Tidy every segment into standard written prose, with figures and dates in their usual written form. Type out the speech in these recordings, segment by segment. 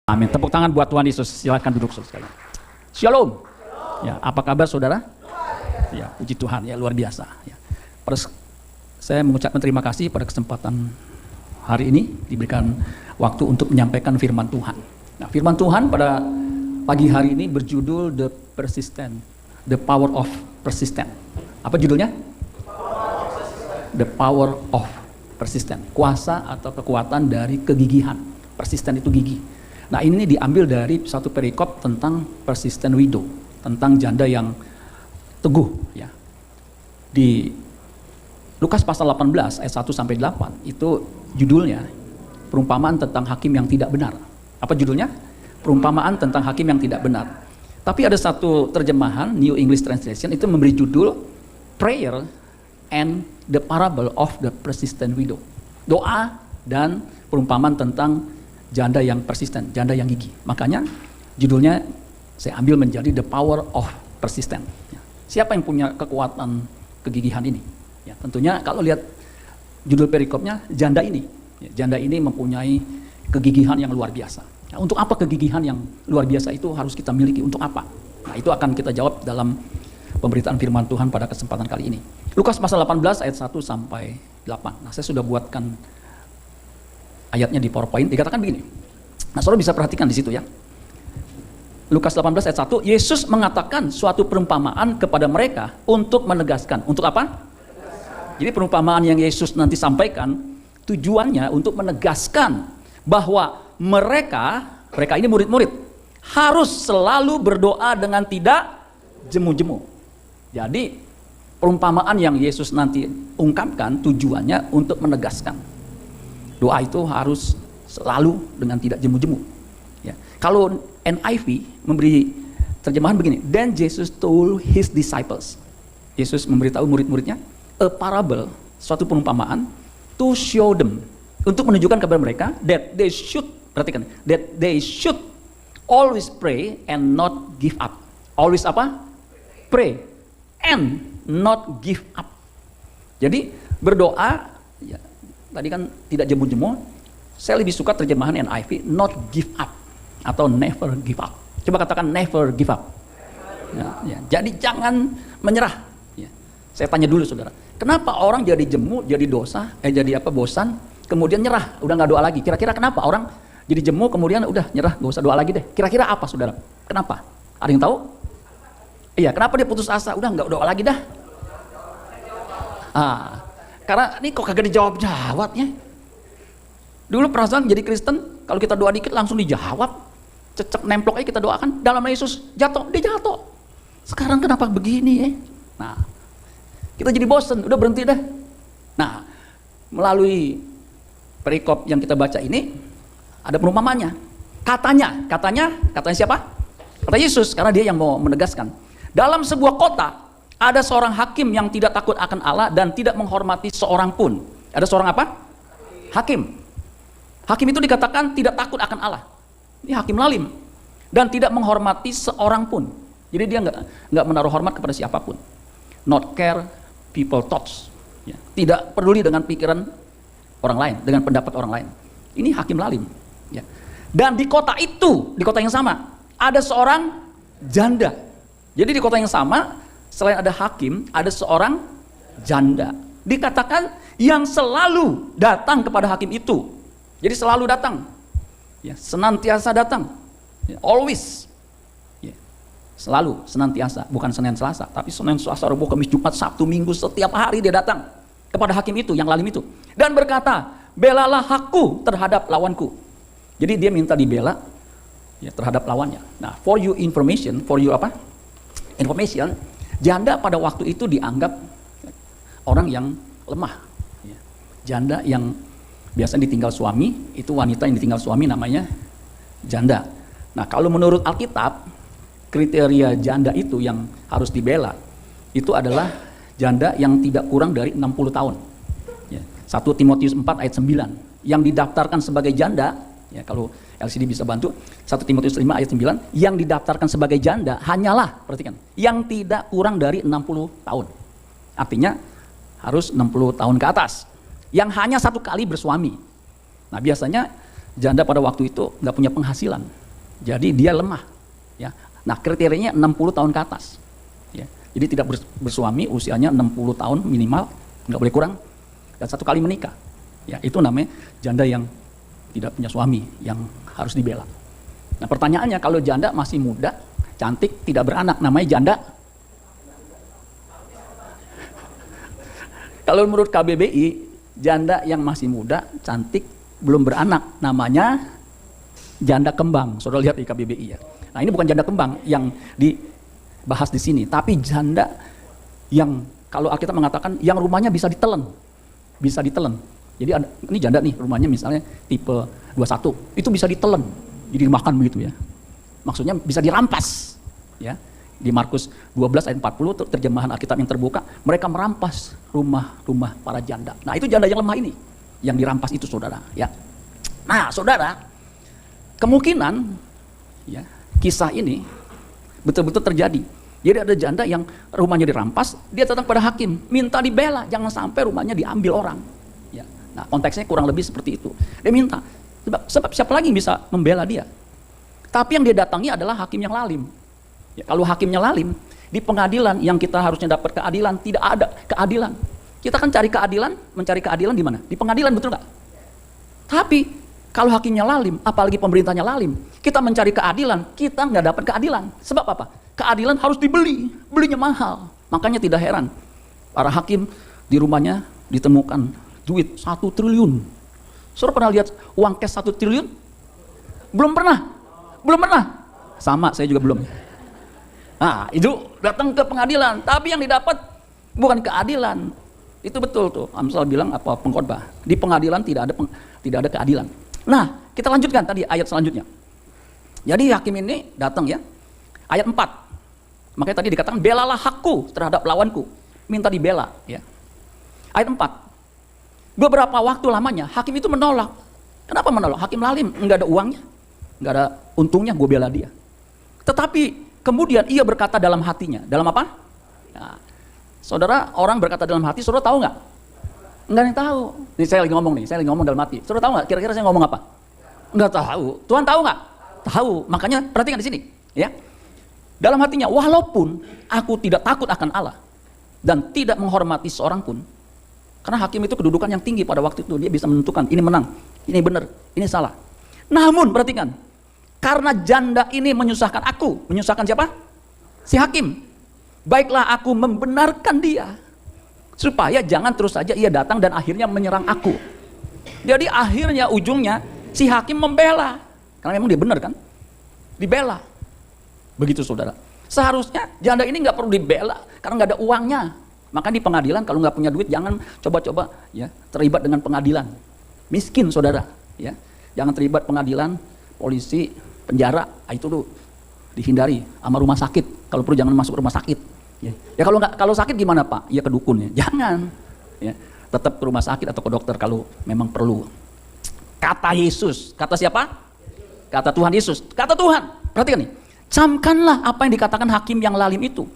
Amin. Tepuk tangan buat Tuhan Yesus. Silakan duduk sekali. Shalom. Ya, apa kabar saudara? Ya, puji Tuhan ya, luar biasa. Ya. Saya mengucapkan terima kasih pada kesempatan hari ini diberikan waktu untuk menyampaikan firman Tuhan. Nah, firman Tuhan pada pagi hari ini berjudul The Persistent, The Power of Persistent. Apa judulnya? The Power of Persistent. Kuasa atau kekuatan dari kegigihan. Persisten itu gigih. Nah, ini diambil dari satu perikop tentang persistent widow, tentang janda yang teguh ya. Di Lukas pasal 18 ayat 1 sampai 8 itu judulnya perumpamaan tentang hakim yang tidak benar. Apa judulnya? Perumpamaan tentang hakim yang tidak benar. Tapi ada satu terjemahan New English Translation itu memberi judul Prayer and the Parable of the Persistent Widow. Doa dan perumpamaan tentang janda yang persisten, janda yang gigih. Makanya judulnya saya ambil menjadi The Power of Persistent. Siapa yang punya kekuatan kegigihan ini? Ya, tentunya kalau lihat judul perikopnya, janda ini. Ya, janda ini mempunyai kegigihan yang luar biasa. Nah, untuk apa kegigihan yang luar biasa itu harus kita miliki? Untuk apa? Nah, itu akan kita jawab dalam pemberitaan firman Tuhan pada kesempatan kali ini. Lukas pasal 18 ayat 1 sampai 8. Nah, saya sudah buatkan ayatnya di PowerPoint. Dikatakan begini. Nah, saudara bisa perhatikan di situ ya. Lukas 18 ayat 1, Yesus mengatakan suatu perumpamaan kepada mereka untuk menegaskan. Untuk apa? Jadi perumpamaan yang Yesus nanti sampaikan tujuannya untuk menegaskan bahwa mereka ini murid-murid harus selalu berdoa dengan tidak jemu-jemu. Jadi perumpamaan yang Yesus nanti ungkapkan tujuannya untuk menegaskan. Doa itu harus selalu dengan tidak jemu-jemu. Ya. Kalau NIV memberi terjemahan begini, then Jesus told his disciples. Yesus memberitahu murid-muridnya a parable, suatu perumpamaan to show them, untuk menunjukkan kepada mereka that they should, perhatikan, that they should always pray and not give up. Always apa? Pray and not give up. Jadi berdoa ya, tadi kan tidak jemu-jemu, saya lebih suka terjemahan NIV, not give up atau never give up. Coba katakan never give up. Ya. Jadi jangan menyerah. Ya. Saya tanya dulu saudara, kenapa orang jadi jemu, jadi dosa, jadi bosan, kemudian nyerah, udah nggak doa lagi? Kira-kira kenapa orang jadi jemu kemudian udah nyerah, nggak usah doa lagi deh? Kira-kira apa saudara? Kenapa? Ada yang tahu? Iya, kenapa dia putus asa? Udah nggak doa lagi dah. Karena ini kok kagak dijawab-jawabnya. Dulu perasaan jadi Kristen, kalau kita doa dikit langsung dijawab. Cecep nemplok aja kita doakan, dalam nama Yesus jatuh, dia jatuh. Sekarang kenapa begini ya? Nah, kita jadi bosen, udah berhenti dah. Nah, melalui perikop yang kita baca ini, ada perumpamannya. Katanya siapa? Kata Yesus, karena dia yang mau menegaskan. Dalam sebuah kota, ada seorang hakim yang tidak takut akan Allah dan tidak menghormati seorang pun. Ada seorang apa? Hakim. Hakim itu dikatakan tidak takut akan Allah. Ini hakim lalim. Dan tidak menghormati seorang pun. Jadi dia nggak menaruh hormat kepada siapapun. Not care people thoughts. Ya. Tidak peduli dengan pikiran orang lain, dengan pendapat orang lain. Ini hakim lalim. Ya. Dan di kota itu, di kota yang sama, ada seorang janda. Jadi di kota yang sama, selain ada hakim, ada seorang janda. Dikatakan yang selalu datang kepada hakim itu. Jadi selalu datang. Ya, senantiasa datang. Ya, always. Ya, selalu, senantiasa. Bukan Senin Selasa, tapi Senin Selasa, Rabu, Kamis, Jumat, Sabtu, Minggu, setiap hari dia datang kepada hakim itu, yang lalim itu. Dan berkata, belalah aku terhadap lawanku. Jadi dia minta dibela ya, terhadap lawannya. Nah, for you information, janda pada waktu itu dianggap orang yang lemah. Janda yang biasanya ditinggal suami, itu wanita yang ditinggal suami namanya janda. Nah, kalau menurut Alkitab, kriteria janda itu yang harus dibela, itu adalah janda yang tidak kurang dari 60 tahun. 1 Timotius 4 ayat 9, yang didaftarkan sebagai janda, ya kalau LCD bisa bantu, 1 Timotius 5 ayat 9, yang didaftarkan sebagai janda hanyalah, perhatikan, yang tidak kurang dari 60 tahun. Artinya harus 60 tahun ke atas. Yang hanya satu kali bersuami. Nah, biasanya janda pada waktu itu nggak punya penghasilan, jadi dia lemah. Ya, nah kriterianya 60 tahun ke atas. Ya, jadi tidak bersuami, usianya 60 tahun minimal, nggak boleh kurang, dan 1 kali menikah. Ya, itu namanya janda yang tidak punya suami, yang harus dibela. Nah pertanyaannya, kalau janda masih muda, cantik, tidak beranak, namanya janda. Kalau menurut KBBI, janda yang masih muda, cantik, belum beranak, namanya janda kembang. Saudara lihat di KBBI ya. Nah ini bukan janda kembang yang dibahas di sini, tapi janda yang kalau Alkitab mengatakan yang rumahnya bisa ditelen. Bisa ditelen. Jadi ini janda nih, rumahnya misalnya tipe 21, itu bisa ditelen, jadi dimakan begitu ya. Maksudnya bisa dirampas. Ya. Di Markus 12 ayat 40, terjemahan Alkitab yang terbuka, mereka merampas rumah-rumah para janda. Nah itu janda yang lemah ini, yang dirampas itu saudara. Ya. Nah saudara, kemungkinan ya, kisah ini betul-betul terjadi. Jadi ada janda yang rumahnya dirampas, dia datang pada hakim, minta dibela, jangan sampai rumahnya diambil orang. Ya. Nah konteksnya kurang lebih seperti itu. Dia minta, sebab siapa lagi yang bisa membela dia? Tapi yang dia datangi adalah hakim yang lalim. Ya, kalau hakimnya lalim, di pengadilan yang kita harusnya dapat keadilan, tidak ada keadilan. Kita kan cari keadilan, mencari keadilan di mana? Di pengadilan, betul nggak? Tapi kalau hakimnya lalim, apalagi pemerintahnya lalim, kita mencari keadilan, kita nggak dapat keadilan. Sebab apa? Keadilan harus dibeli, belinya mahal. Makanya tidak heran, para hakim di rumahnya ditemukan duit 1 triliun. Saudara pernah lihat uang cash 1 triliun? Belum pernah? Belum pernah? Sama, saya juga belum. Nah, itu datang ke pengadilan, tapi yang didapat bukan keadilan. Itu betul tuh, Amsal bilang apa pengkhotbah. Di pengadilan tidak ada keadilan. Nah, kita lanjutkan tadi ayat selanjutnya. Jadi hakim ini datang ya. Ayat 4. Makanya tadi dikatakan belalah hakku terhadap lawanku. Minta dibela ya. Ayat 4. Beberapa waktu lamanya hakim itu menolak. Kenapa menolak? Hakim lalim, enggak ada uangnya, enggak ada untungnya, gue bela dia. Tetapi kemudian ia berkata dalam hatinya, dalam apa? Nah, saudara, orang berkata dalam hati, saudara tahu nggak? Nggak ada yang tahu. Nih saya lagi ngomong dalam hati. Saudara tahu nggak? Kira-kira saya ngomong apa? Nggak tahu. Tuhan tahu nggak? Tahu. Makanya perhatikan di sini, ya. Dalam hatinya, walaupun aku tidak takut akan Allah dan tidak menghormati seorang pun, karena hakim itu kedudukan yang tinggi pada waktu itu, dia bisa menentukan ini menang, ini benar, ini salah. Namun perhatikan, karena janda ini menyusahkan aku. Menyusahkan siapa? Si hakim. Baiklah aku membenarkan dia, supaya jangan terus saja ia datang dan akhirnya menyerang aku. Jadi akhirnya ujungnya si hakim membela. Karena memang dia benar kan? Dibela. Begitu saudara. Seharusnya janda ini nggak perlu dibela karena nggak ada uangnya. Maka di pengadilan kalau nggak punya duit jangan coba-coba ya terlibat dengan pengadilan. Miskin saudara. Ya, jangan terlibat pengadilan, polisi, penjara, itu tuh dihindari. Sama rumah sakit, kalau perlu jangan masuk rumah sakit. Ya kalau sakit gimana Pak? Ya ke dukun ya, jangan. Ya, tetap ke rumah sakit atau ke dokter kalau memang perlu. Kata Yesus, kata siapa? Kata Tuhan Yesus, kata Tuhan. Perhatikan nih, camkanlah apa yang dikatakan hakim yang lalim itu.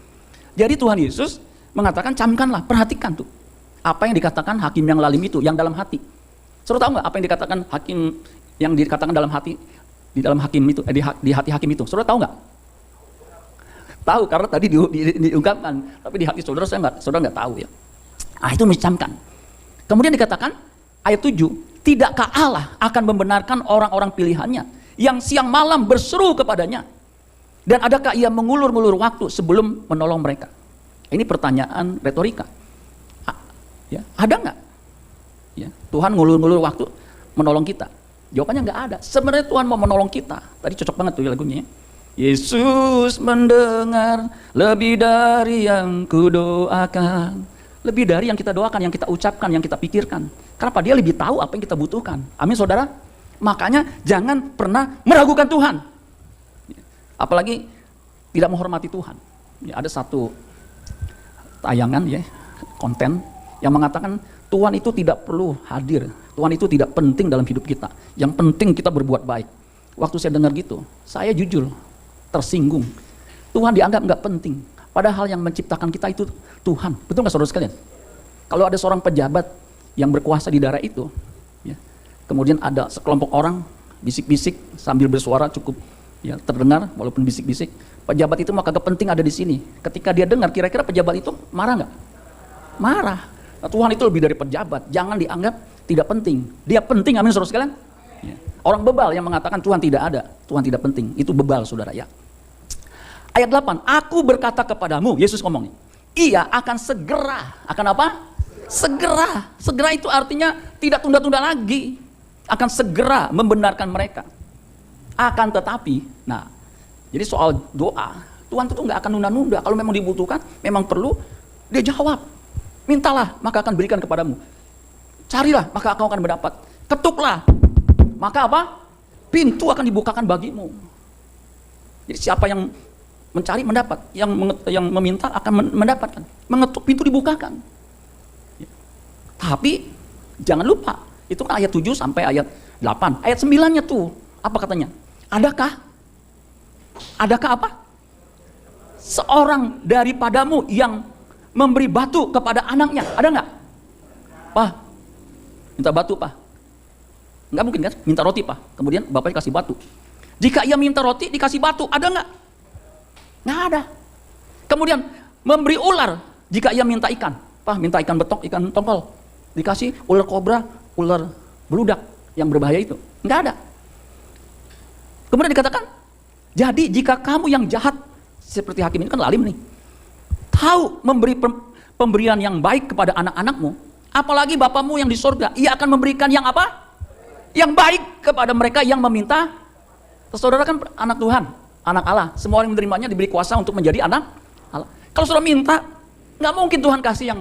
Jadi Tuhan Yesus mengatakan camkanlah, perhatikan tuh apa yang dikatakan hakim yang lalim itu, yang dalam hati. Saudara tahu nggak apa yang dikatakan hakim yang dikatakan dalam hati? Di dalam hakim itu, di hati hakim itu, saudara tahu nggak? Tahu karena tadi diungkapkan, tapi di hati saudara saudara nggak tahu ya. Ah itu mencamkan. Kemudian dikatakan ayat 7, tidakkah Allah akan membenarkan orang-orang pilihannya yang siang malam berseru kepadanya, dan adakah ia mengulur-ngulur waktu sebelum menolong mereka? Ini pertanyaan retorika. Ya, ada nggak? Ya, Tuhan ngulur-ngulur waktu menolong kita? Jawabannya nggak ada. Sebenarnya Tuhan mau menolong kita. Tadi cocok banget tuh lagunya. Yesus mendengar lebih dari yang kudoakan, lebih dari yang kita doakan, yang kita ucapkan, yang kita pikirkan. Kenapa? Dia lebih tahu apa yang kita butuhkan. Amin saudara. Makanya jangan pernah meragukan Tuhan. Apalagi tidak menghormati Tuhan. Ya, ada satu tayangan ya, konten yang mengatakan Tuhan itu tidak perlu hadir. Tuhan itu tidak penting dalam hidup kita. Yang penting kita berbuat baik. Waktu saya dengar gitu, saya jujur tersinggung. Tuhan dianggap nggak penting. Padahal yang menciptakan kita itu Tuhan. Betul nggak saudara sekalian? Kalau ada seorang pejabat yang berkuasa di daerah itu, ya, kemudian ada sekelompok orang bisik-bisik sambil bersuara cukup ya terdengar walaupun bisik-bisik. Pejabat itu mah kagak penting ada di sini. Ketika dia dengar, kira-kira pejabat itu marah nggak? Marah. Nah, Tuhan itu lebih dari pejabat, jangan dianggap tidak penting. Dia penting, amin saudara sekalian. Ya. Orang bebal yang mengatakan Tuhan tidak ada, Tuhan tidak penting, itu bebal saudara ya. Ayat 8, aku berkata kepadamu, Yesus ngomong, ia akan segera, akan apa? Segera itu artinya tidak tunda-tunda lagi, akan segera membenarkan mereka. Akan tetapi, nah, jadi soal doa, Tuhan itu nggak akan nunda-nunda. Kalau memang dibutuhkan, memang perlu, dia jawab. Mintalah, maka akan berikan kepadamu. Carilah, maka kau akan mendapat. Ketuklah, maka apa? Pintu akan dibukakan bagimu. Jadi siapa yang mencari mendapat, yang meminta akan mendapatkan. Mengetuk, pintu dibukakan. Tapi jangan lupa, itu kan ayat 7 sampai ayat 8. Ayat 9-nya tuh, apa katanya? Adakah apa? Seorang daripadamu yang memberi batu kepada anaknya, ada nggak? Pak, minta batu pak. Nggak mungkin kan? Minta roti pak. Kemudian bapaknya kasih batu. Jika ia minta roti dikasih batu, ada nggak? Nggak ada. Kemudian memberi ular. Jika ia minta ikan, pak minta ikan betok, ikan tongkol, dikasih ular kobra, ular beludak yang berbahaya itu. Nggak ada. Kemudian dikatakan, jadi jika kamu yang jahat seperti hakim ini kan lalim nih, tahu memberi pemberian yang baik kepada anak-anakmu, apalagi Bapamu yang di sorga, ia akan memberikan yang apa? Yang baik kepada mereka yang meminta. Saudara kan anak Tuhan, anak Allah. Semua orang yang menerimanya diberi kuasa untuk menjadi anak Allah. Kalau saudara minta, nggak mungkin Tuhan kasih yang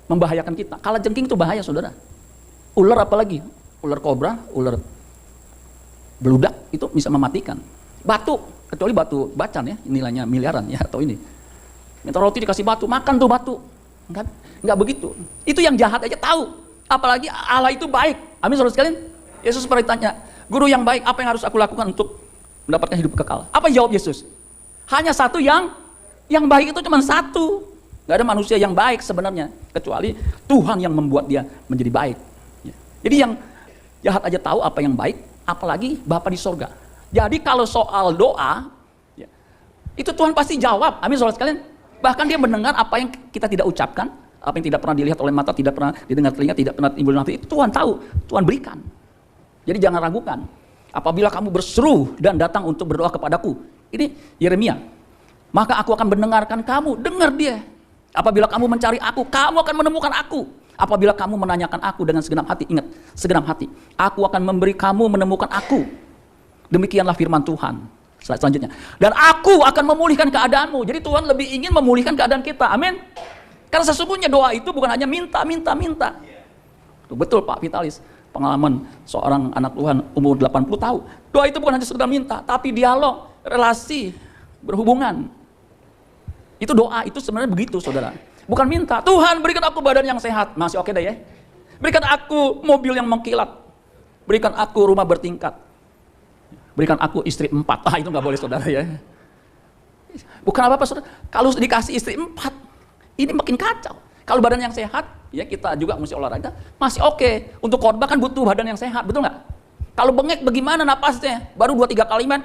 membahayakan kita. Kalajengking itu bahaya saudara. Ular apalagi, ular kobra, ular beludak itu bisa mematikan. Batu, kecuali batu bacan ya, nilainya miliaran ya atau ini. Minta roti dikasih batu, makan tuh batu. Enggak begitu. Itu yang jahat aja tahu. Apalagi Allah itu baik. Amin saudara sekalian. Yesus pernah ditanya, guru yang baik, apa yang harus aku lakukan untuk mendapatkan hidup kekal? Apa jawab Yesus? Hanya satu yang baik itu cuma satu. Gak ada manusia yang baik sebenarnya, kecuali Tuhan yang membuat dia menjadi baik. Jadi yang jahat aja tahu apa yang baik, apalagi Bapa di sorga. Jadi kalau soal doa, itu Tuhan pasti jawab. Amin saudara sekalian. Bahkan dia mendengar apa yang kita tidak ucapkan, apa yang tidak pernah dilihat oleh mata, tidak pernah didengar telinga, tidak pernah timbul hati, itu Tuhan tahu, Tuhan berikan. Jadi jangan ragukan. Apabila kamu berseru dan datang untuk berdoa kepadaku, ini Yeremia, maka aku akan mendengarkan kamu, dengar dia. Apabila kamu mencari aku, kamu akan menemukan aku. Apabila kamu menanyakan aku dengan segenap hati, ingat, segenap hati, aku akan memberi kamu menemukan aku. Demikianlah firman Tuhan. Selanjutnya, dan aku akan memulihkan keadaanmu. Jadi Tuhan lebih ingin memulihkan keadaan kita. Amin. Karena sesungguhnya doa itu bukan hanya minta. Betul Pak Vitalis, pengalaman seorang anak Tuhan umur 80 tahun. Doa itu bukan hanya sekedar minta, tapi dialog, relasi, berhubungan. Itu doa, itu sebenarnya begitu saudara. Bukan minta, Tuhan berikan aku badan yang sehat. Masih oke deh ya. Berikan aku mobil yang mengkilat. Berikan aku rumah bertingkat. Berikan aku istri 4. Itu nggak boleh saudara ya. Bukan apa-apa saudara. Kalau dikasih istri 4, ini makin kacau. Kalau badan yang sehat, ya kita juga mesti olahraga, masih oke. Untuk khotbah kan butuh badan yang sehat, betul nggak? Kalau bengek bagaimana napasnya? Baru 2-3 kalimat,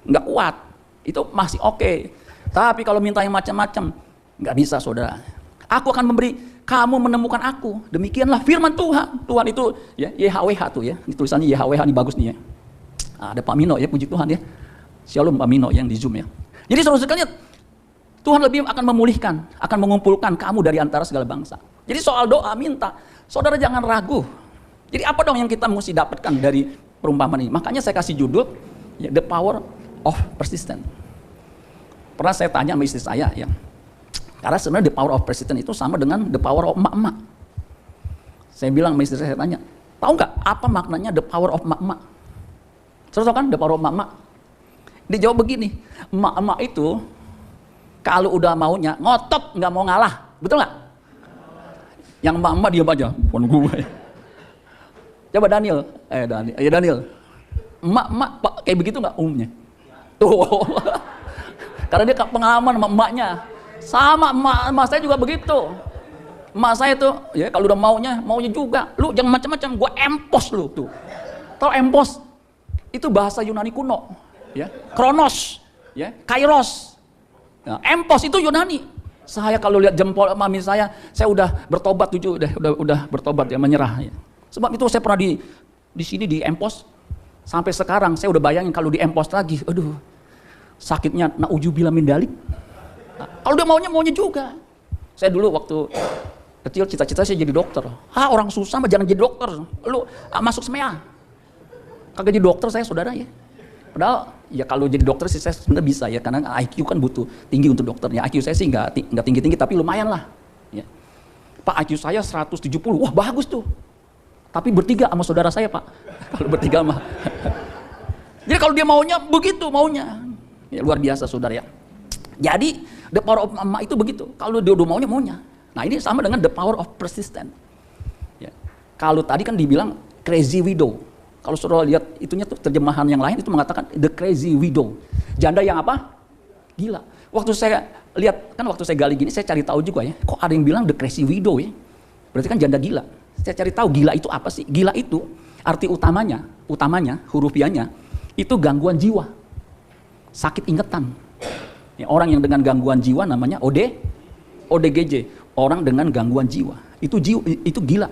nggak kuat. Itu masih oke. Tapi kalau minta yang macam-macam, nggak bisa saudara. Aku akan memberi kamu menemukan aku. Demikianlah firman Tuhan. Tuhan itu ya YHWH tuh ya. Ini tulisannya YHWH ini bagus nih ya. Ada Pak Mino ya, puji Tuhan ya. Shalom Pak Mino yang di Zoom ya. Jadi saudara sekalian, Tuhan lebih akan memulihkan, akan mengumpulkan kamu dari antara segala bangsa. Jadi soal doa minta, saudara jangan ragu. Jadi apa dong yang kita mesti dapatkan dari perumpamaan ini? Makanya saya kasih judul ya, The Power of Persistence. Pernah saya tanya sama istri saya ya. Karena sebenarnya the power of persistence itu sama dengan the power of emak-emak. Saya bilang sama istri saya tanya, tahu nggak apa maknanya the power of emak-emak? Saudara tahu kan the power of emak-emak? Dia jawab begini, emak-emak itu kalau udah maunya ngotot, nggak mau ngalah, betul nggak? Yang emak-emak diam aja, bukan gue. Coba Daniel, Daniel, emak-emak kayak begitu nggak umumnya? Tuh, karena dia pengalaman sama emaknya. Sama emak saya juga begitu. Emak saya tuh, ya kalau udah maunya juga. Lu jangan macam-macam, gua empos lu tuh. Tahu empos? Itu bahasa Yunani kuno, ya. Kronos, ya, kairos. Nah, empos itu Yunani. Saya kalau lihat jempol mami saya udah bertobat tujuh, udah bertobat ya, menyerah ya. Sebab itu saya pernah di sini di empos. Sampai sekarang saya udah bayangin kalau di empos lagi, aduh. Sakitnya na'udzubillah min dzalik. Nah, kalau dia maunya juga. Saya dulu waktu kecil cita-cita saya jadi dokter. Orang susah mah jangan jadi dokter. Lu masuk SMEA. Kagak jadi dokter saya, saudara ya. Padahal ya kalau jadi dokter sih saya sebenarnya bisa ya, karena IQ kan butuh tinggi untuk dokternya. IQ saya sih nggak tinggi-tinggi tapi lumayan lah. Ya. Pak, IQ saya 170, wah bagus tuh. Tapi bertiga sama saudara saya, Pak. Kalau bertiga mah. Jadi kalau dia maunya begitu maunya. Ya, luar biasa saudara ya. Jadi the power of mama itu begitu. Kalau dia udah maunya. Nah ini sama dengan the power of persistent. Ya. Kalau tadi kan dibilang crazy widow. Kalau saudara lihat itunya tuh terjemahan yang lain itu mengatakan the crazy widow. Janda yang apa? Gila. Waktu saya lihat, kan waktu saya gali gini saya cari tahu juga ya. Kok ada yang bilang the crazy widow ya? Berarti kan janda gila. Saya cari tahu gila itu apa sih? Gila itu arti utamanya hurufiahnya itu gangguan jiwa. Sakit ingatan. Ya, orang yang dengan gangguan jiwa namanya ODGJ. Orang dengan gangguan jiwa. Itu gila.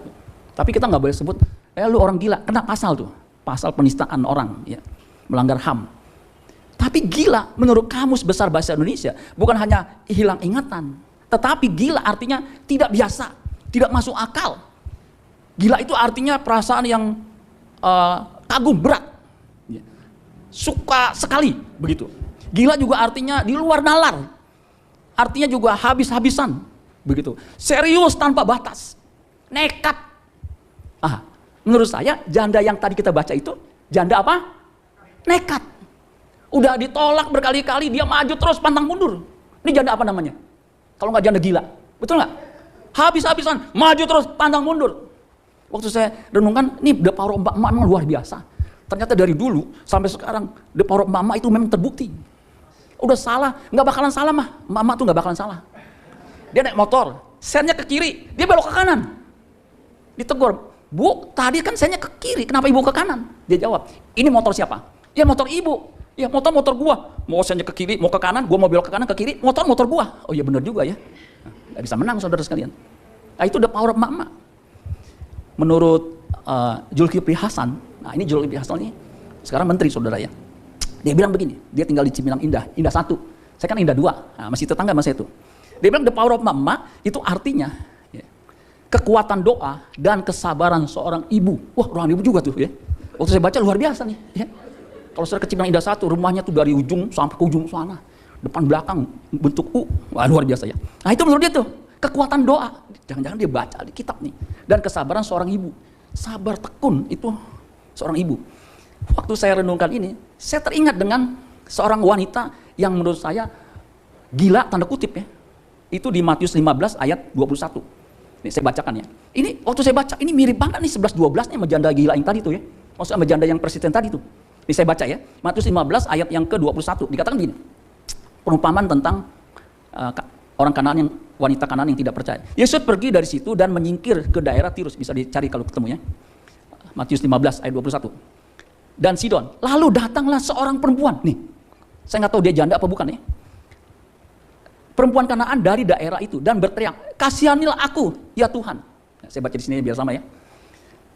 Tapi kita nggak boleh sebut, lu orang gila. Kena pasal tuh. Pasal penistaan orang, ya, melanggar HAM. Tapi gila menurut Kamus Besar Bahasa Indonesia bukan hanya hilang ingatan, tetapi gila artinya tidak biasa, tidak masuk akal. Gila itu artinya perasaan yang kagum berat, ya. Suka sekali begitu. Gila juga artinya di luar nalar, artinya juga habis-habisan begitu. Serius tanpa batas, nekat. Menurut saya janda yang tadi kita baca itu janda apa? Nekat. Udah ditolak berkali-kali, dia maju terus pantang mundur. Ini janda apa namanya? Kalau nggak janda gila, betul nggak? Habis-habisan, maju terus pantang mundur. Waktu saya renungkan, ini the power of mama memang luar biasa. Ternyata dari dulu sampai sekarang the power of mama itu memang terbukti. Udah salah, nggak bakalan salah mah. Mama tuh nggak bakalan salah. Dia naik motor, sennya ke kiri, dia belok ke kanan. Ditegur. Bu, tadi kan saya ke kiri, kenapa ibu ke kanan? Dia jawab, ini motor siapa? Ya motor ibu. Ya motor gua. Mau saya ke kiri, mau ke kanan, gua mau belok ke kanan, ke kiri, motor gua. Oh iya benar juga ya. Gak bisa menang saudara sekalian. Nah itu the power of mama. Menurut Zulkifli Hasan, nah ini Zulkifli Hasan ini sekarang menteri saudara ya. Dia bilang begini, dia tinggal di Cipinang Indah 1. Saya kan Indah 2, nah, masih tetangga sama saya itu. Dia bilang the power of mama itu artinya kekuatan doa dan kesabaran seorang ibu. Wah, orang ibu juga tuh ya. Waktu saya baca luar biasa nih ya. Kalau saya ke Cipinang Indah 1, rumahnya tuh dari ujung sampai ke ujung sana. Depan belakang bentuk U. Wah, luar biasa ya. Nah, itu menurut dia tuh kekuatan doa. Jangan-jangan dia baca di kitab nih. Dan kesabaran seorang ibu. Sabar tekun itu seorang ibu. Waktu saya renungkan ini, saya teringat dengan seorang wanita yang menurut saya gila tanda kutip ya. Itu di Matius 15 ayat 21. Ini saya bacakan ya. Ini waktu saya baca ini mirip banget nih 11-12 nih sama janda gila yang tadi tuh ya. Maksudnya sama janda yang persisten tadi tuh. Ini saya baca ya. Matius 15 ayat yang ke-21. Dikatakan gini. Perumpamaan tentang orang Kanaan yang wanita Kanaan yang tidak percaya. Yesus pergi dari situ dan menyingkir ke daerah Tirus, bisa dicari kalau ketemu ya. Matius 15 ayat 21. Dan Sidon. Lalu datanglah seorang perempuan. Nih. Saya nggak tahu dia janda apa bukan ya. Perempuan Kanaan dari daerah itu dan berteriak, "Kasihanilah aku, ya Tuhan." Nah, saya baca di sini biar sama ya.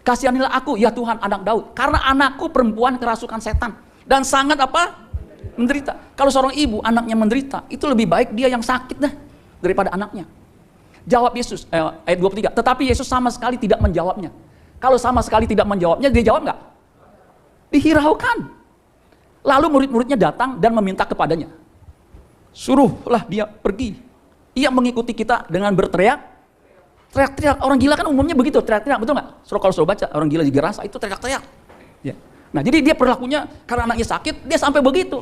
"Kasihanilah aku, ya Tuhan, anak Daud, karena anakku perempuan kerasukan setan dan sangat apa? Menderita." Kalau seorang ibu anaknya menderita, itu lebih baik dia yang sakit dah daripada anaknya. Jawab Yesus ayat 23. Tetapi Yesus sama sekali tidak menjawabnya. Kalau sama sekali tidak menjawabnya, dia jawab nggak? Dihiraukan. Lalu murid-muridnya datang dan meminta kepadanya, "Suruhlah dia pergi." Ia mengikuti kita dengan berteriak. Teriak-teriak. Orang gila kan umumnya begitu, teriak-teriak, betul nggak? Kalau suruh baca, orang gila juga rasa itu teriak-teriak. Ya. Nah, jadi dia perilakunya karena anaknya sakit, dia sampai begitu.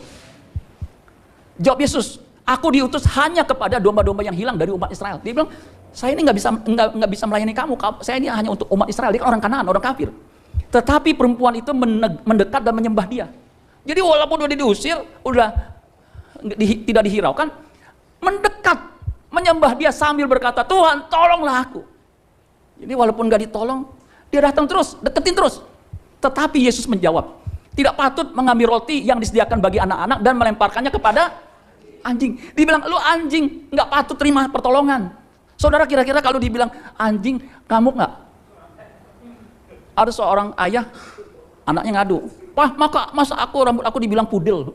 Jawab Yesus, "Aku diutus hanya kepada domba-domba yang hilang dari umat Israel." Dia bilang, "Saya ini nggak bisa melayani kamu. Saya ini hanya untuk umat Israel." Dia kan orang Kanaan, orang kafir. Tetapi perempuan itu mendekat dan menyembah dia. Jadi walaupun udah diusir, udah tidak dihiraukan, mendekat, menyembah dia sambil berkata, Tuhan tolonglah aku. Jadi walaupun gak ditolong, dia datang terus, deketin terus. Tetapi Yesus menjawab, tidak patut mengambil roti yang disediakan bagi anak-anak dan melemparkannya kepada anjing. Dibilang, lu anjing, gak patut terima pertolongan. Saudara, kira-kira kalau dibilang anjing, kamu gak? Ada seorang ayah, anaknya ngadu, Pak, masa rambut aku dibilang pudel.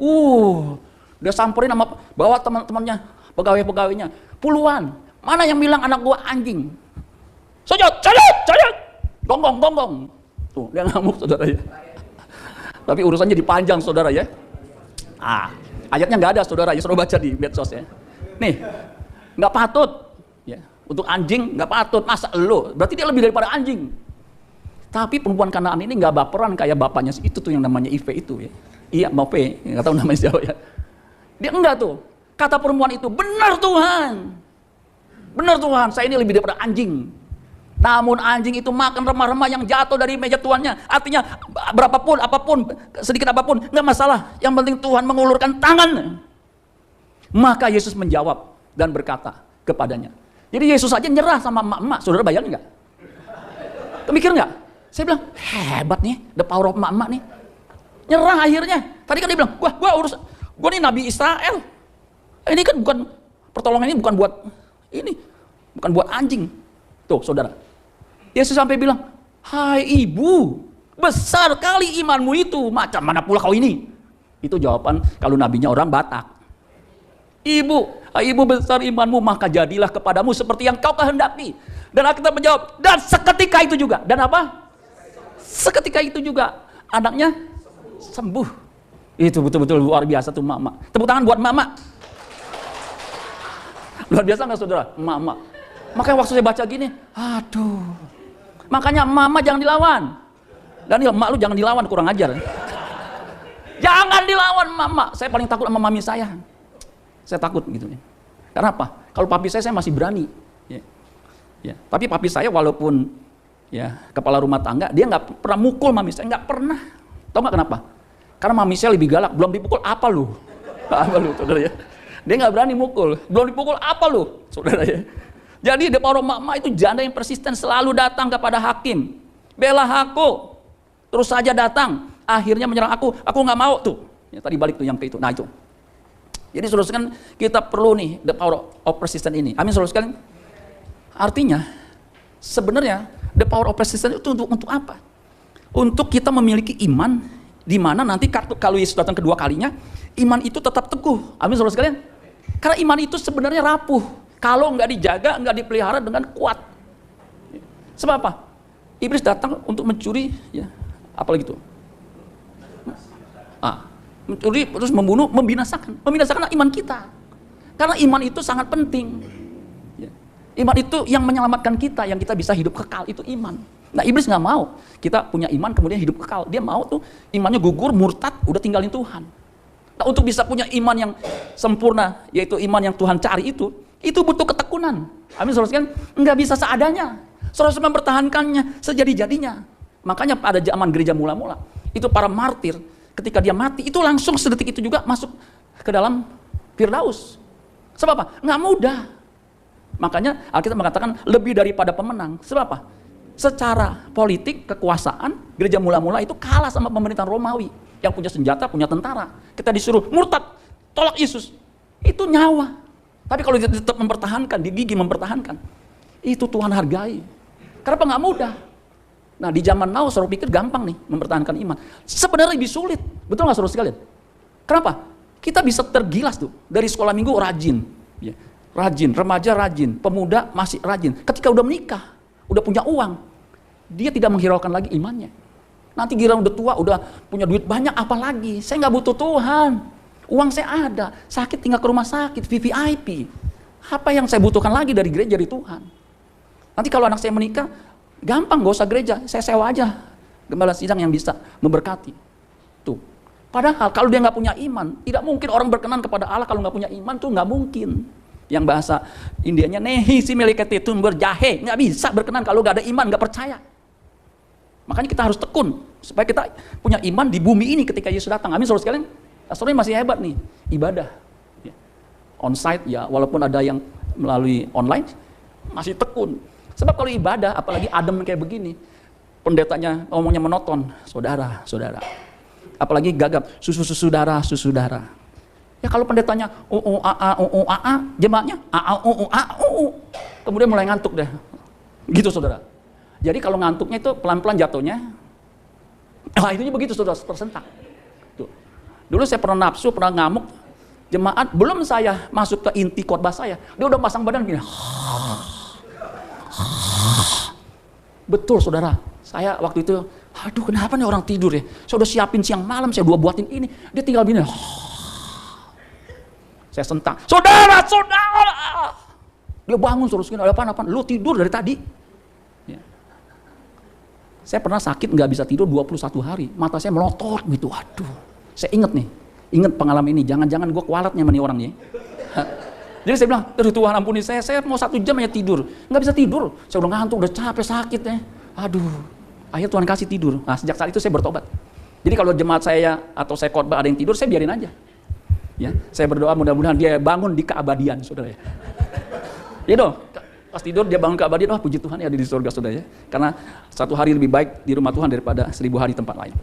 Dia samperin sama bawa teman-temannya, pegawai-pegawainya, puluhan. Mana yang bilang anak gua anjing? Sujud, gonggong. Tuh, dia ngamuk, saudara ya. Tapi urusannya dipanjang, saudara ya. Ayatnya nggak ada, saudara ya. Suruh baca di medsos ya. Nih, nggak patut. Ya, untuk anjing nggak patut. Masa lo? Berarti dia lebih daripada anjing. Tapi perempuan Kanaan ini nggak baperan kayak bapaknya itu tuh yang namanya Ive itu ya. Iya, mau P, nggak tahu namanya siapa ya. Dia enggak tuh. Kata perempuan itu, benar Tuhan. Benar Tuhan, saya ini lebih daripada anjing. Namun anjing itu makan remah-remah yang jatuh dari meja tuannya. Artinya apapun, sedikit apapun, nggak masalah. Yang penting Tuhan mengulurkan tangan. Maka Yesus menjawab dan berkata kepadanya. Jadi Yesus aja nyerah sama emak-emak. Saudara bayangin nggak? Mikir nggak? Saya bilang, hebat nih, the power of emak-emak nih. Nyerah akhirnya. Tadi kan dia bilang, gua nih Nabi Israel. Ini kan bukan, pertolongan ini bukan buat ini, bukan buat anjing. Tuh saudara, Yesus sampai bilang, hai ibu, besar kali imanmu itu, macam mana pula kau ini? Itu jawaban kalau nabinya orang Batak. Ibu, hai ibu besar imanmu, maka jadilah kepadamu seperti yang kau kehendaki. Dan Alkitab menjawab, dan seketika itu juga. Dan apa? Seketika itu juga anaknya sembuh. Itu betul-betul luar biasa tuh mama. Tepuk tangan buat mama. Luar biasa nggak saudara? Mama. Makanya waktu saya baca gini, aduh. Makanya mama jangan dilawan. Dan emak lu jangan dilawan, kurang ajar. Jangan dilawan mama. Saya paling takut sama mami saya. Saya takut gitu. Karena apa? Kalau papi saya masih berani. Ya. Tapi papi saya walaupun ya kepala rumah tangga, dia nggak pernah mukul mami saya, nggak pernah. Tahu nggak kenapa? Karena mami saya lebih galak. Belum dipukul apa lu? Apa lu, saudara ya? Dia nggak berani mukul. Belum dipukul apa lu, saudara ya? Jadi the power of mama itu janda yang persisten, selalu datang kepada hakim. Bela aku. Terus saja datang. Akhirnya menyerang aku nggak mau tuh. Ya, tadi balik tuh yang ke itu. Nah itu. Jadi saudara sekalian, kita perlu nih the power of persistence ini. Amin saudara sekalian. Artinya sebenarnya the power of persistence itu untuk apa? Untuk kita memiliki iman di mana nanti kalau Yesus datang kedua kalinya, iman itu tetap teguh. Amin saudara sekalian. Karena iman itu sebenarnya rapuh kalau nggak dijaga, nggak dipelihara dengan kuat. Sebab apa? Iblis datang untuk mencuri, ya, apalagi itu? Mencuri, terus membunuh, membinasakan iman kita. Karena iman itu sangat penting. Ya. Iman itu yang menyelamatkan kita, yang kita bisa hidup kekal, itu iman. Nah iblis nggak mau kita punya iman kemudian hidup kekal. Dia mau tuh imannya gugur, murtad, udah tinggalin Tuhan. Nah untuk bisa punya iman yang sempurna, yaitu iman yang Tuhan cari itu butuh ketekunan. Amin saudara sekalian, nggak bisa seadanya. Saudara mempertahankannya sejadi-jadinya. Makanya pada zaman gereja mula-mula, itu para martir, ketika dia mati, itu langsung sedetik itu juga masuk ke dalam Firdaus. Sebab apa? Nggak mudah. Makanya Alkitab mengatakan lebih daripada pemenang. Sebab apa? Secara politik, kekuasaan, gereja mula-mula itu kalah sama pemerintahan Romawi. Yang punya senjata, punya tentara. Kita disuruh murtad, tolak Yesus. Itu nyawa. Tapi kalau dia tetap mempertahankan, digigih mempertahankan, itu Tuhan hargai. Kenapa nggak mudah? Nah di zaman now, saudara pikir gampang nih mempertahankan iman. Sebenarnya lebih sulit. Betul nggak saudara sekalian? Kenapa? Kita bisa tergilas tuh. Dari sekolah minggu rajin. Ya. Rajin, remaja rajin, pemuda masih rajin. Ketika udah menikah, udah punya uang, dia tidak menghiraukan lagi imannya. Nanti giliran udah tua, udah punya duit banyak, apalagi? Saya nggak butuh Tuhan. Uang saya ada, sakit tinggal ke rumah sakit, VVIP. Apa yang saya butuhkan lagi dari gereja, dari Tuhan? Nanti kalau anak saya menikah, gampang, gak usah gereja, saya sewa aja gembala sidang yang bisa memberkati. Tuh. Padahal kalau dia nggak punya iman, tidak mungkin orang berkenan kepada Allah kalau nggak punya iman tuh nggak mungkin. Yang bahasa Indianya nehi si meliketetun berjahe, nggak bisa berkenan kalau nggak ada iman, nggak percaya. Makanya kita harus tekun supaya kita punya iman di bumi ini ketika Yesus datang. Amin saudara sekalian. Pastornya masih hebat nih, ibadah. Ya. On site ya, walaupun ada yang melalui online, masih tekun. Sebab kalau ibadah, apalagi adem kayak begini, pendetanya ngomongnya monoton, saudara. Apalagi gagap, susu darah. Ya kalau pendetanya jemaatnya kemudian mulai ngantuk deh. Gitu saudara. Jadi kalau ngantuknya itu pelan-pelan jatuhnya, itunya begitu saudara, tersentak. Tuh. Dulu saya pernah nafsu, pernah ngamuk, jemaat, belum saya masuk ke inti khotbah saya, dia udah pasang badan gini. Betul saudara, saya waktu itu, aduh kenapa nih orang tidur ya, saya udah siapin siang malam, saya udah buatin ini, dia tinggal gini. Saya sentak, saudara, dia bangun terus gini, ada apa? Lu tidur dari tadi. Ya. Saya pernah sakit nggak bisa tidur 21 hari, mata saya melotot gitu, waduh. Saya inget pengalaman ini, jangan-jangan gue kualatnya sama nih orang nih. Jadi saya bilang, aduh Tuhan ampuni saya mau 1 jam aja tidur, nggak bisa tidur, saya udah ngantuk, udah capek, sakit ya. Aduh, akhirnya Tuhan kasih tidur. Nah sejak saat itu saya bertobat. Jadi kalau jemaat saya atau saya khotbah ada yang tidur, saya biarin aja. Ya, saya berdoa mudah-mudahan dia bangun di keabadian, saudara ya. Ya dong, pas tidur dia bangun keabadian, puji Tuhan ya ada di surga, saudara ya. Karena 1 hari lebih baik di rumah Tuhan daripada 1000 hari tempat lain.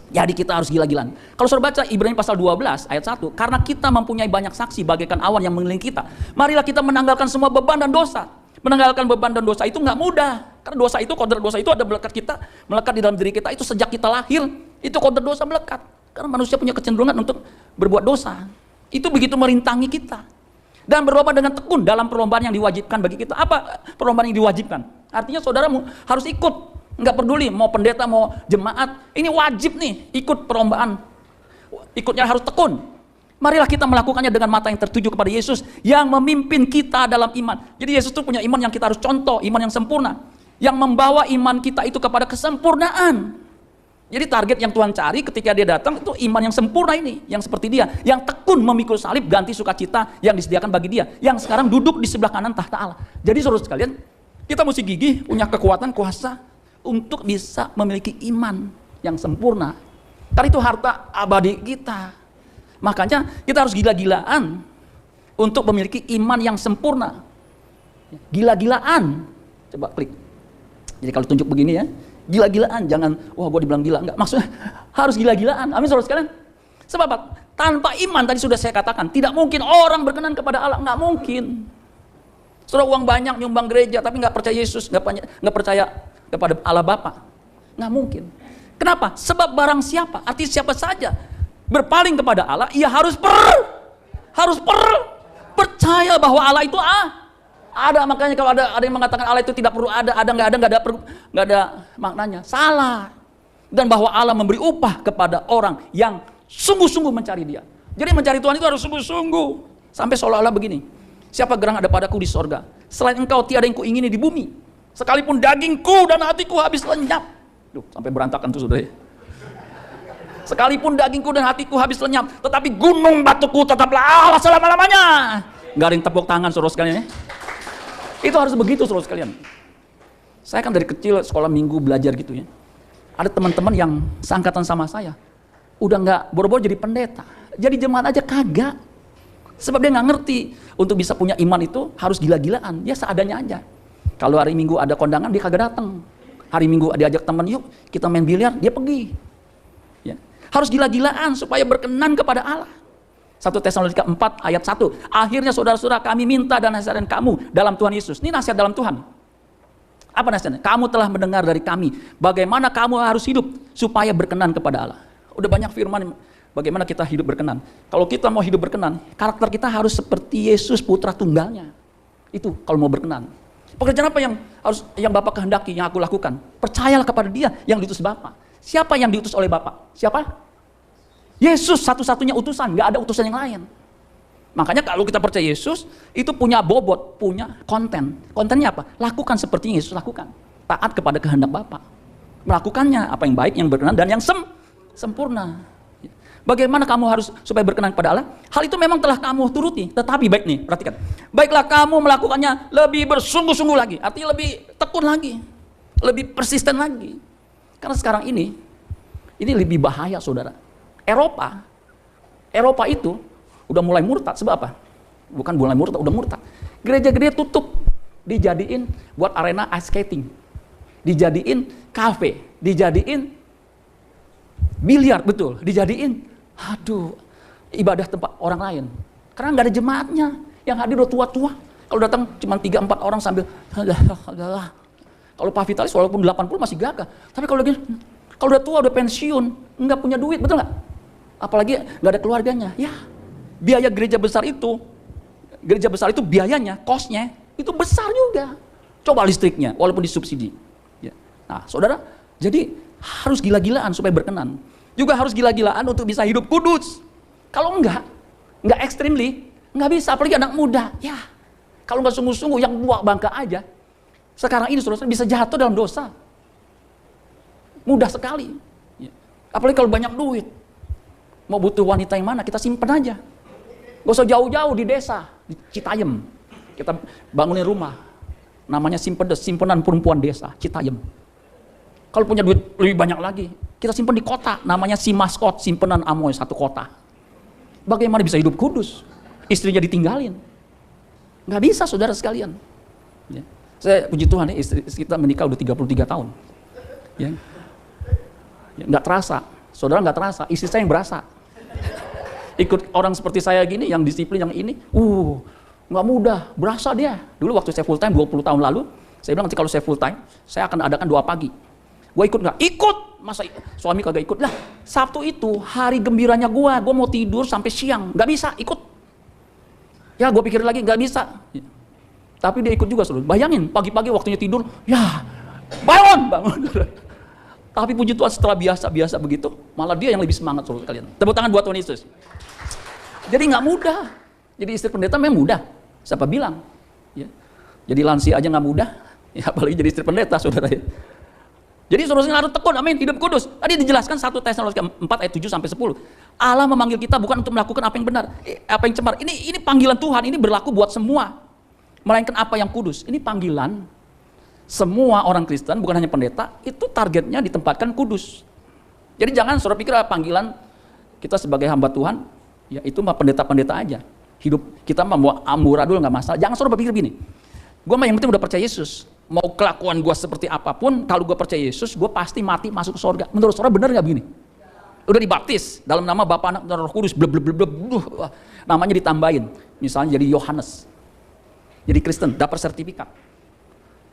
Jadi kita harus gila-gilaan. Kalau saudara baca Ibrani pasal 12 ayat 1, karena kita mempunyai banyak saksi bagaikan awan yang mengelilingi kita, marilah kita menanggalkan semua beban dan dosa. Menanggalkan beban dan dosa itu nggak mudah. Karena dosa itu, kodrat dosa itu ada melekat kita, melekat di dalam diri kita, itu sejak kita lahir, itu kodrat dosa melekat. Karena manusia punya kecenderungan untuk berbuat dosa. Itu begitu merintangi kita. Dan berlomba dengan tekun dalam perlombaan yang diwajibkan bagi kita. Apa perlombaan yang diwajibkan? Artinya saudaramu harus ikut. Nggak peduli mau pendeta, mau jemaat. Ini wajib nih, ikut perlombaan. Ikutnya harus tekun. Marilah kita melakukannya dengan mata yang tertuju kepada Yesus yang memimpin kita dalam iman. Jadi Yesus itu punya iman yang kita harus contoh, iman yang sempurna. Yang membawa iman kita itu kepada kesempurnaan. Jadi target yang Tuhan cari ketika dia datang itu iman yang sempurna ini, yang seperti dia, yang tekun memikul salib ganti sukacita yang disediakan bagi dia, yang sekarang duduk di sebelah kanan tahta Allah. Jadi saudara sekalian, kita mesti gigih, punya kekuatan, kuasa untuk bisa memiliki iman yang sempurna. Karena itu harta abadi kita. Makanya kita harus gila-gilaan untuk memiliki iman yang sempurna. Gila-gilaan. Coba klik. Jadi kalau tunjuk begini ya, gila-gilaan, jangan, wah gue dibilang gila, enggak, maksudnya harus gila-gilaan, amin saudara sekalian. Sebab apa? Tanpa iman, tadi sudah saya katakan, tidak mungkin orang berkenan kepada Allah, nggak mungkin. Saudara uang banyak, nyumbang gereja, tapi nggak percaya Yesus, nggak percaya kepada Allah Bapa, nggak mungkin. Kenapa? Sebab barang siapa, arti siapa saja, berpaling kepada Allah, ia harus percaya bahwa Allah itu ada. Makanya kalau ada yang mengatakan Allah itu tidak perlu ada nggak ada maknanya, salah. Dan bahwa Allah memberi upah kepada orang yang sungguh-sungguh mencari Dia. Jadi mencari Tuhan itu harus sungguh-sungguh. Sampai seolah-olah begini, siapa gerang ada padaku di sorga, selain engkau tiada yang kuingini di bumi. Sekalipun dagingku dan hatiku habis lenyap. Duh, sampai berantakan tuh saudara. Sekalipun dagingku dan hatiku habis lenyap, tetapi gunung batuku tetaplah Allah selama-lamanya. Gak ada yang tepuk tangan saudara sekalian ya. Itu harus begitu saudara sekalian. Saya kan dari kecil sekolah minggu belajar gitu ya. Ada teman-teman yang seangkatan sama saya, udah nggak boro-boro jadi pendeta, jadi jemaat aja kagak. Sebab dia nggak ngerti untuk bisa punya iman itu harus gila-gilaan. Dia seadanya aja. Kalau hari Minggu ada kondangan dia kagak datang. Hari Minggu diajak teman, yuk kita main biliar, dia pergi. Ya. Harus gila-gilaan supaya berkenan kepada Allah. 1 Tesalonika 4 ayat 1. Akhirnya saudara-saudara kami minta dan nasihatkan kamu dalam Tuhan Yesus. Ini nasihat dalam Tuhan. Apa nasihatnya? Kamu telah mendengar dari kami bagaimana kamu harus hidup supaya berkenan kepada Allah. Udah banyak firman bagaimana kita hidup berkenan. Kalau kita mau hidup berkenan, karakter kita harus seperti Yesus putra tunggalnya. Itu kalau mau berkenan. Pekerjaan apa yang Bapak kehendaki, yang aku lakukan? Percayalah kepada Dia yang diutus Bapak. Siapa yang diutus oleh Bapak? Siapa? Yesus satu-satunya utusan, nggak ada utusan yang lain. Makanya kalau kita percaya Yesus, itu punya bobot, punya konten. Kontennya apa? Lakukan seperti Yesus lakukan. Taat kepada kehendak Bapa. Melakukannya apa yang baik, yang berkenan, dan yang sempurna. Bagaimana kamu harus supaya berkenan kepada Allah? Hal itu memang telah kamu turuti. Tetapi baik nih, perhatikan. Baiklah kamu melakukannya lebih bersungguh-sungguh lagi. Artinya lebih tekun lagi. Lebih persisten lagi. Karena sekarang ini lebih bahaya saudara. Eropa itu udah mulai murtad. Sebab apa? Bukan mulai murtad, udah murtad. Gereja-gereja tutup, dijadiin buat arena ice skating, dijadiin kafe, dijadiin biliar, betul, dijadiin ibadah tempat orang lain. Karena nggak ada jemaatnya, yang hadir udah tua-tua. Kalau datang cuma 3-4 orang sambil kalau Pak Vitalis walaupun 80 masih gagah, tapi kalau udah tua, udah pensiun, nggak punya duit, betul nggak? Apalagi nggak ada keluarganya, ya biaya gereja besar itu biayanya, kosnya itu besar juga. Coba listriknya, walaupun disubsidi. Ya. Nah, saudara, jadi harus gila-gilaan supaya berkenan. Juga harus gila-gilaan untuk bisa hidup kudus. Kalau nggak extremely, nggak bisa, apalagi anak muda. Ya, kalau nggak sungguh-sungguh, yang buah bangka aja. Sekarang ini saudara bisa jatuh dalam dosa. Mudah sekali. Ya. Apalagi kalau banyak duit. Mau butuh wanita yang mana, kita simpen aja. Gak usah jauh-jauh di desa, di Citayam. Kita bangunin rumah. Namanya simpenan perempuan desa, Citayam. Kalau punya duit lebih banyak lagi, kita simpen di kota. Namanya Simaskot, simpenan Amoy, satu kota. Bagaimana bisa hidup kudus? Istrinya ditinggalin. Gak bisa, saudara sekalian. Ya. Saya puji Tuhan, istri kita menikah udah 33 tahun. Ya. Nggak terasa, saudara nggak terasa, istri saya yang berasa. Ikut orang seperti saya gini, yang disiplin, yang ini, nggak mudah, berasa dia. Dulu waktu saya full time, 20 tahun lalu, saya bilang nanti kalau saya full time, saya akan adakan doa pagi. Gue ikut nggak? Ikut! Masa suami kagak ikut? Lah, Sabtu itu hari gembiranya gue mau tidur sampai siang, nggak bisa, ikut. Ya, gue pikir lagi, nggak bisa. Tapi dia ikut juga, saudara. Bayangin, pagi-pagi waktunya tidur, ya, bangun. Tapi puji Tuhan setelah biasa begitu, malah dia yang lebih semangat, saudara kalian. Tepuk tangan buat Tuhan Yesus. Jadi nggak mudah. Jadi istri pendeta memang mudah. Siapa bilang? Ya. Jadi lansia aja nggak mudah, ya apalagi jadi istri pendeta, saudara ya. Jadi saudara harus tekun, amin, hidup kudus. Tadi dijelaskan 1 Tesalonika 4 ayat 7 sampai 10. Allah memanggil kita bukan untuk melakukan apa yang benar, apa yang cemar. Ini panggilan Tuhan, ini berlaku buat semua. Melainkan apa yang kudus. Ini panggilan semua orang Kristen, bukan hanya pendeta, itu targetnya ditempatkan kudus. Jadi jangan saudara pikir panggilan kita sebagai hamba Tuhan, ya itu mah pendeta-pendeta aja. Hidup kita mah mau amburadul nggak masalah. Jangan saudara berpikir begini, gue mah yang penting udah percaya Yesus. Mau kelakuan gue seperti apapun, kalau gue percaya Yesus, gue pasti mati masuk surga. Menurut saudara benar nggak begini? Udah dibaptis dalam nama Bapa, Anak, dan Roh Kudus, namanya ditambahin. Misalnya jadi Yohanes. Jadi Kristen, dapat sertifikat.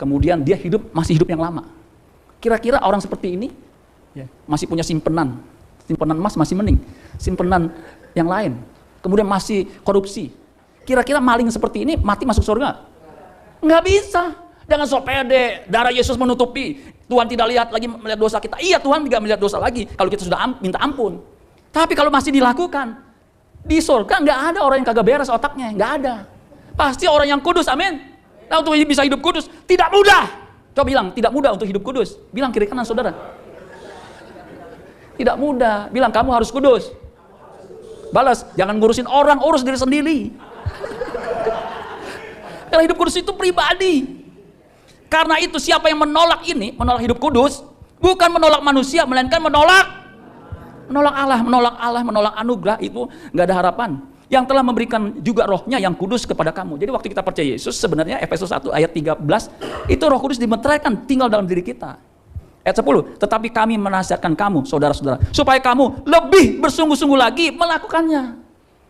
Kemudian dia masih hidup yang lama. Kira-kira orang seperti ini masih punya simpenan emas masih mending, simpenan yang lain. Kemudian masih korupsi. Kira-kira maling seperti ini mati masuk surga? Nggak bisa. Jangan sok pede, darah Yesus menutupi. Tuhan tidak melihat dosa kita. Iya, Tuhan tidak melihat dosa lagi kalau kita sudah minta ampun. Tapi kalau masih dilakukan, di surga nggak ada orang yang kagak beres otaknya, nggak ada. Pasti orang yang kudus, amin. Nah, untuk bisa hidup kudus, tidak mudah. Coba bilang, tidak mudah untuk hidup kudus. Bilang kiri kanan saudara. Tidak mudah. Bilang, kamu harus kudus. Balas, jangan ngurusin orang, urus diri sendiri. Karena hidup kudus itu pribadi. Karena itu siapa yang menolak hidup kudus, bukan menolak manusia, melainkan menolak Allah, menolak anugerah, itu nggak ada harapan. Yang telah memberikan juga rohnya yang kudus kepada kamu. Jadi waktu kita percaya Yesus, sebenarnya Efesus 1 ayat 13, itu roh kudus dimeteraikan, tinggal dalam diri kita. Ayat 10, tetapi kami menasihatkan kamu, saudara-saudara, supaya kamu lebih bersungguh-sungguh lagi melakukannya.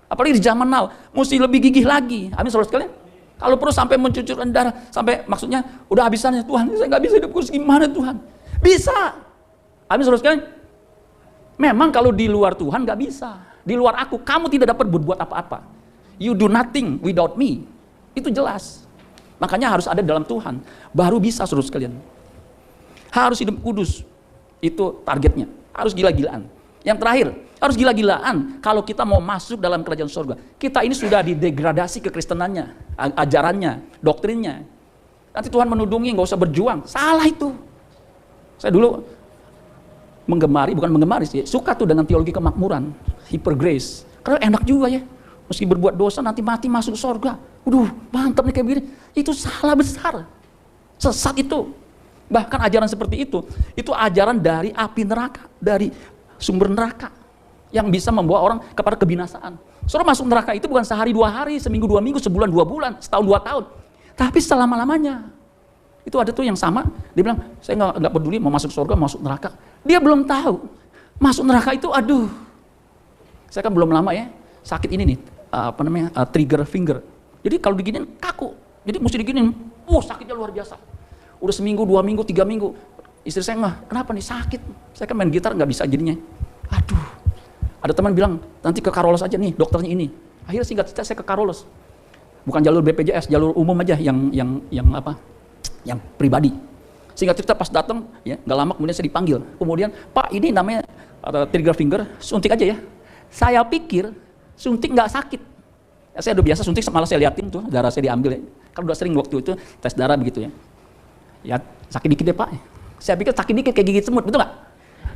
Apalagi di zaman now, mesti lebih gigih lagi. Amin, saudara sekalian. Kalau perlu sampai mencucurkan darah, sampai maksudnya udah habisannya, Tuhan, saya nggak bisa hidup kudus, gimana Tuhan? Bisa. Amin, saudara sekalian. Memang kalau di luar Tuhan nggak bisa. Di luar aku, kamu tidak dapat berbuat apa-apa. You do nothing without me. Itu jelas. Makanya harus ada dalam Tuhan. Baru bisa, saudara sekalian. Harus hidup kudus. Itu targetnya. Harus gila-gilaan. Yang terakhir, harus gila-gilaan kalau kita mau masuk dalam kerajaan surga. Kita ini sudah didegradasi kekristenannya, ajarannya, doktrinnya. Nanti Tuhan menudungi, nggak usah berjuang. Salah itu. Saya dulu bukan menggemari sih, suka tuh dengan teologi kemakmuran, hyper grace. Karena enak juga ya. Meski berbuat dosa nanti mati masuk surga. Mantap nih kayak begini. Itu salah besar. Sesat itu. Bahkan ajaran seperti itu ajaran dari api neraka, dari sumber neraka. yang bisa membawa orang kepada kebinasaan. Saudara, masuk neraka itu bukan sehari 2 hari, seminggu 2 minggu, sebulan 2 bulan, setahun 2 tahun. Tapi selama-lamanya. Itu ada tuh yang sama, dia bilang, saya nggak peduli mau masuk surga, mau masuk neraka. Dia belum tahu. Masuk neraka itu, aduh. Saya kan belum lama ya, sakit ini nih, trigger finger. Jadi kalau diginin kaku, jadi mesti diginin, sakitnya luar biasa. Udah seminggu, 2 minggu, 3 minggu. Istri saya kenapa nih sakit? Saya kan main gitar nggak bisa jadinya. Aduh. Ada teman bilang, nanti ke Carolus aja nih, dokternya ini. Akhirnya singkat cerita saya ke Carolus. Bukan jalur BPJS, jalur umum aja yang pribadi. Singkat cerita pas datang, ya nggak lama kemudian saya dipanggil. Kemudian, Pak ini namanya trigger finger, suntik aja ya. Saya pikir suntik nggak sakit. Ya, saya udah biasa suntik, malah saya liatin tuh darah saya diambil ya. Kan udah sering waktu itu tes darah begitu ya. Ya sakit dikit deh Pak. Saya pikir sakit dikit kayak gigit semut, betul nggak?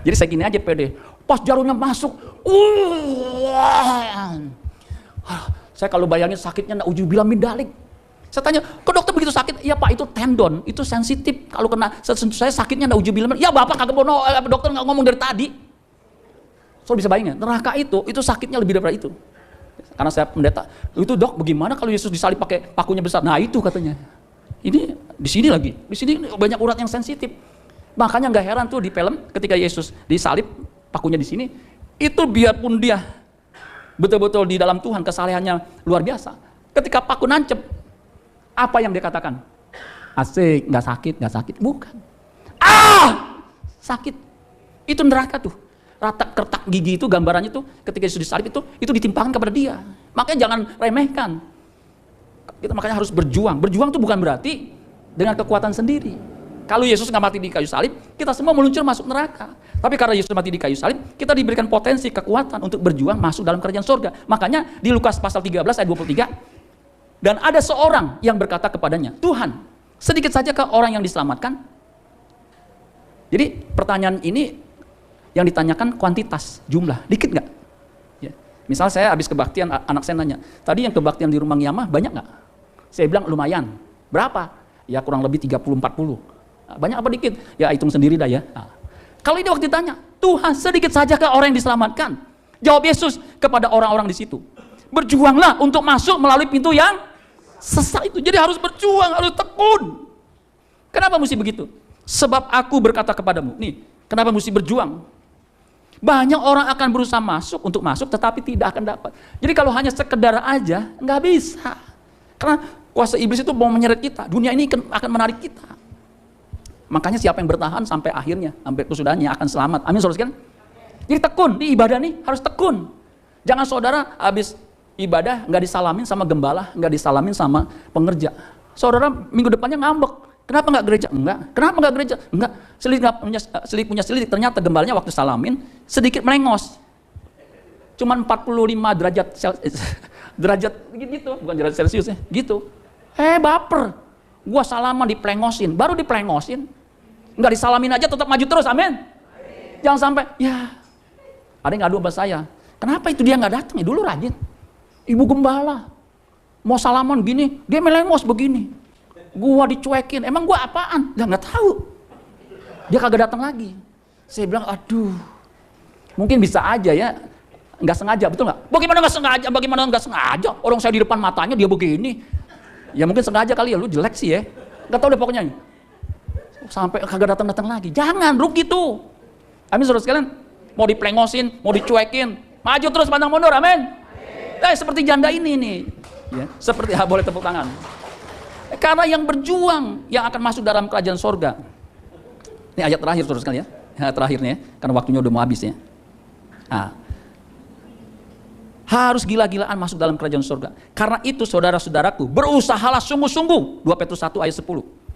Jadi saya gini aja pede. Pas jarumnya masuk, saya kalau bayangin sakitnya na'udzubillah min dzalik. Saya tanya, kok dokter begitu sakit? Iya Pak, itu tendon, itu sensitif. Kalau kena saya sakitnya na'udzubillah. Ya Bapak kagak bono, dokter nggak ngomong dari tadi. So bisa bayangin, neraka itu sakitnya lebih daripada itu. Karena saya pendeta, itu dok, bagaimana kalau Yesus disalib pakai pakunya besar? Nah itu katanya. Ini di sini lagi, di sini banyak urat yang sensitif. Makanya nggak heran tuh di film ketika Yesus disalib, pakunya di sini, itu biarpun dia betul-betul di dalam Tuhan, kesalehannya luar biasa. Ketika paku nancep, apa yang dia katakan? Asik, nggak sakit, bukan. Sakit. Itu neraka tuh. Retak gigi itu gambarannya tuh ketika Yesus disalib itu ditimpakan kepada dia. Makanya jangan remehkan. Kita makanya harus berjuang. Berjuang tuh bukan berarti dengan kekuatan sendiri. Kalau Yesus nggak mati di kayu salib, kita semua meluncur masuk neraka. Tapi karena Yesus mati di kayu salib, kita diberikan potensi, kekuatan untuk berjuang masuk dalam kerajaan surga. Makanya di Lukas pasal 13 ayat 23, dan ada seorang yang berkata kepadanya, Tuhan, sedikit saja ke orang yang diselamatkan? Jadi pertanyaan ini yang ditanyakan kuantitas, jumlah, dikit nggak? Ya. Misal saya habis kebaktian, anak saya nanya, tadi yang kebaktian di rumah Ngiyamah banyak nggak? Saya bilang lumayan. Berapa? Ya kurang lebih 30-40. Banyak apa dikit? Ya hitung sendiri dah ya. Nah. Kalau ini waktu ditanya, Tuhan sedikit saja ke orang yang diselamatkan? Jawab Yesus kepada orang-orang di situ. Berjuanglah untuk masuk melalui pintu yang sesak itu. Jadi harus berjuang, harus tekun. Kenapa mesti begitu? Sebab aku berkata kepadamu. Nih, kenapa mesti berjuang? Banyak orang akan berusaha untuk masuk, tetapi tidak akan dapat. Jadi kalau hanya sekedar aja, nggak bisa. Karena kuasa iblis itu mau menyeret kita. Dunia ini akan menarik kita. Makanya siapa yang bertahan sampai akhirnya, sampai kesudahannya akan selamat. Amin, saudara sekalian. Jadi tekun, di ibadah nih harus tekun. Jangan saudara habis ibadah nggak disalamin sama gembala, nggak disalamin sama pengerja. Saudara minggu depannya ngambek. Kenapa nggak gereja? Enggak. Kenapa nggak gereja? Enggak. Selik punya selik, ternyata gembalanya waktu salamin sedikit melengos. Cuman 45 derajat gitu, bukan derajat Celcius ya, gitu. Baper. Gua salaman diplengosin, baru diplengosin. Nggak disalamin aja tetap maju terus, amin. Jangan sampai, ya ada yang ngadu sama saya. Kenapa itu dia nggak datang? Ya dulu rajin. Ibu gembala mau salaman gini, dia melengos begini. Gua dicuekin, emang gua apaan? Dia nggak tahu. Dia kagak datang lagi. Saya bilang, aduh, mungkin bisa aja ya, nggak sengaja, betul nggak? Bagaimana nggak sengaja? Bagaimana nggak sengaja? Orang saya di depan matanya dia begini. Ya mungkin sengaja kali ya, lu jelek sih ya. Nggak tahu deh pokoknya. Sampai kagak datang lagi. Jangan, rugi tuh. Amin, saudara sekalian. Mau diplengosin, mau dicuekin, maju terus pantang mundur, amin. Seperti janda ini nih. Ya, seperti, boleh tepuk tangan. Karena yang berjuang yang akan masuk dalam kerajaan sorga. Ini ayat terakhir, saudara sekalian ya. Ayat terakhirnya ya, karena waktunya udah mau habis ya. Nah, harus gila-gilaan masuk dalam kerajaan surga. Karena itu saudara-saudaraku, berusahalah sungguh-sungguh. 2 Petrus 1 ayat 10.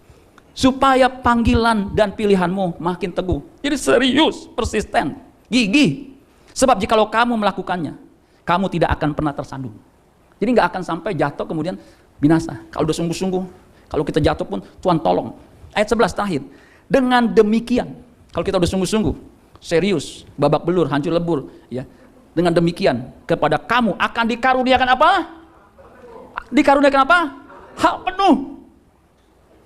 Supaya panggilan dan pilihanmu makin teguh. Jadi serius, persisten, gigih. Sebab jikalau kamu melakukannya, kamu tidak akan pernah tersandung. Jadi nggak akan sampai jatuh kemudian binasa. Kalau udah sungguh-sungguh, kalau kita jatuh pun Tuhan tolong. Ayat 11 terakhir. Dengan demikian, kalau kita udah sungguh-sungguh, serius, babak belur, hancur lebur, ya. Dengan demikian, kepada kamu akan dikaruniakan apa? Dikaruniakan apa? Hak penuh.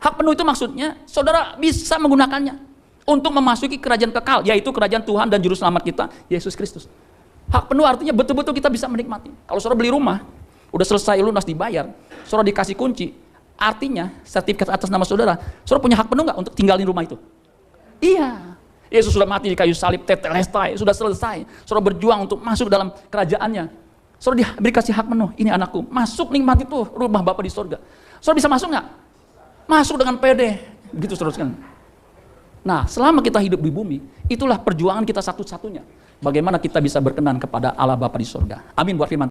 Hak penuh itu maksudnya, saudara bisa menggunakannya untuk memasuki kerajaan kekal, yaitu kerajaan Tuhan dan Juru Selamat kita, Yesus Kristus. Hak penuh artinya betul-betul kita bisa menikmati. Kalau saudara beli rumah, udah selesai lunas dibayar, saudara dikasih kunci, artinya sertifikat atas nama saudara punya hak penuh nggak untuk tinggalin rumah itu? Iya. Yesus sudah mati di kayu salib, tetelestai, sudah selesai. Saudara berjuang untuk masuk dalam kerajaannya. Saudara diberi kasih hak penuh, ini anakku, masuk nikmati tuh rumah Bapa di sorga. Saudara bisa masuk nggak? Masuk dengan pede, gitu saudara sekalian. Nah, selama kita hidup di bumi, itulah perjuangan kita satu-satunya. Bagaimana kita bisa berkenan kepada Allah Bapa di sorga. Amin buat firman.